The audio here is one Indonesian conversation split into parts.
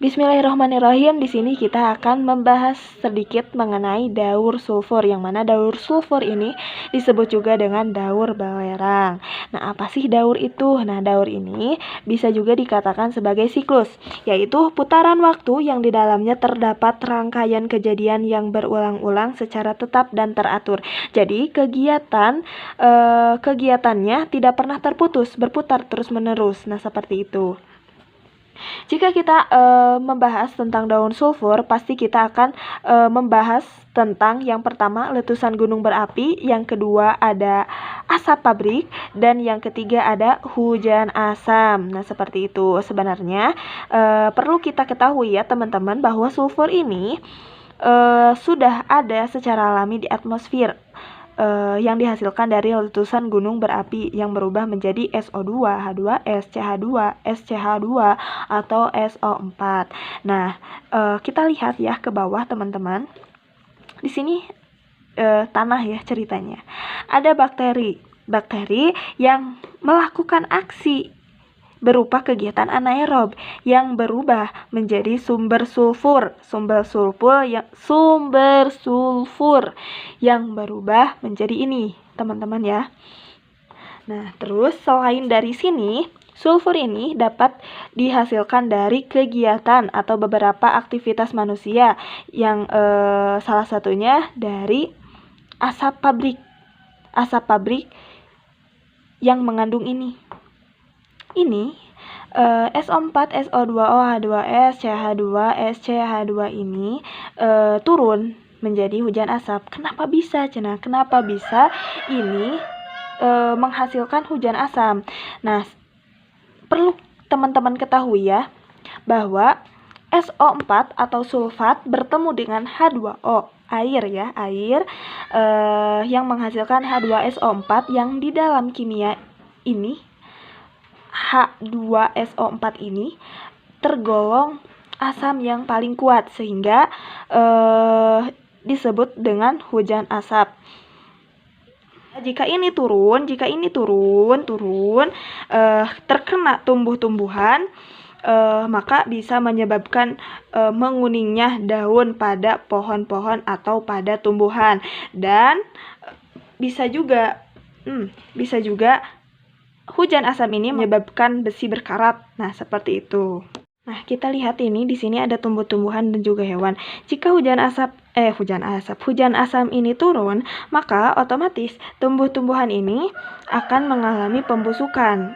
Bismillahirrahmanirrahim. Di sini kita akan membahas sedikit mengenai daur sulfur, yang mana daur sulfur ini disebut juga dengan daur belerang. Nah, apa sih daur itu? Nah, daur ini bisa juga dikatakan sebagai siklus, yaitu putaran waktu yang di dalamnya terdapat rangkaian kejadian yang berulang-ulang secara tetap dan teratur. Jadi, kegiatannya tidak pernah terputus, berputar terus-menerus. Nah, seperti itu. Jika kita membahas tentang daun sulfur, pasti kita akan membahas tentang yang pertama letusan gunung berapi, yang kedua ada asap pabrik, dan yang ketiga ada hujan asam. Nah, seperti itu. Sebenarnya perlu kita ketahui ya teman-teman, bahwa sulfur ini sudah ada secara alami di atmosfer, yang dihasilkan dari letusan gunung berapi yang berubah menjadi SO2, H2S, CH2, SCH2, atau SO4. Nah, kita lihat ya ke bawah teman-teman. Di sini tanah ya ceritanya. Ada bakteri yang melakukan aksi berupa kegiatan anaerob yang berubah menjadi sumber sulfur yang berubah menjadi ini, teman-teman ya. Nah, terus selain dari sini, sulfur ini dapat dihasilkan dari kegiatan atau beberapa aktivitas manusia yang salah satunya dari asap pabrik yang mengandung ini SO4, SO2O, H2S, CH2, SCH2 ini turun menjadi hujan asap. Kenapa bisa, Cina? Kenapa bisa ini menghasilkan hujan asam? Nah, perlu teman-teman ketahui ya, bahwa SO4 atau sulfat bertemu dengan H2O, air yang menghasilkan H2SO4, yang di dalam kimia ini H2SO4 ini tergolong asam yang paling kuat, sehingga disebut dengan hujan asap. Jika ini turun, terkena tumbuh-tumbuhan, maka bisa menyebabkan menguningnya daun pada pohon-pohon atau pada tumbuhan, dan bisa juga hujan asam ini menyebabkan besi berkarat. Nah, seperti itu. Nah, kita lihat ini di sini ada tumbuh-tumbuhan dan juga hewan. Jika hujan asam ini turun, maka otomatis tumbuh-tumbuhan ini akan mengalami pembusukan,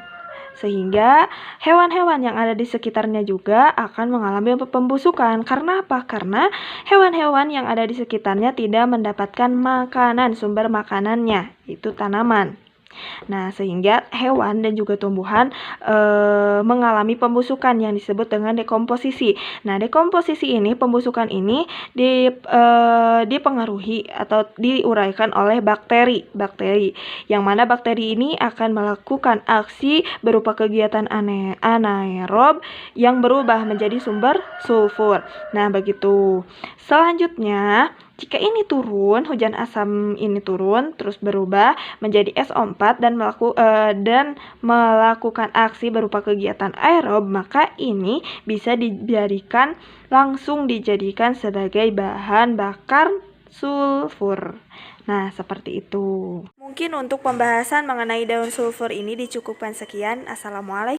sehingga hewan-hewan yang ada di sekitarnya juga akan mengalami pembusukan. Karena apa? Karena hewan-hewan yang ada di sekitarnya tidak mendapatkan makanan, sumber makanannya itu tanaman. Nah, sehingga hewan dan juga tumbuhan mengalami pembusukan yang disebut dengan dekomposisi. Nah, pembusukan ini dipengaruhi atau diuraikan oleh bakteri, yang mana bakteri ini akan melakukan aksi berupa kegiatan anaerob yang berubah menjadi sumber sulfur. Nah, begitu. Selanjutnya, jika ini turun, hujan asam ini turun, terus berubah menjadi SO4 dan melakukan aksi berupa kegiatan aerob, maka ini bisa langsung dijadikan sebagai bahan bakar sulfur. Nah, seperti itu. Mungkin untuk pembahasan mengenai daun sulfur ini dicukupkan sekian. Assalamualaikum.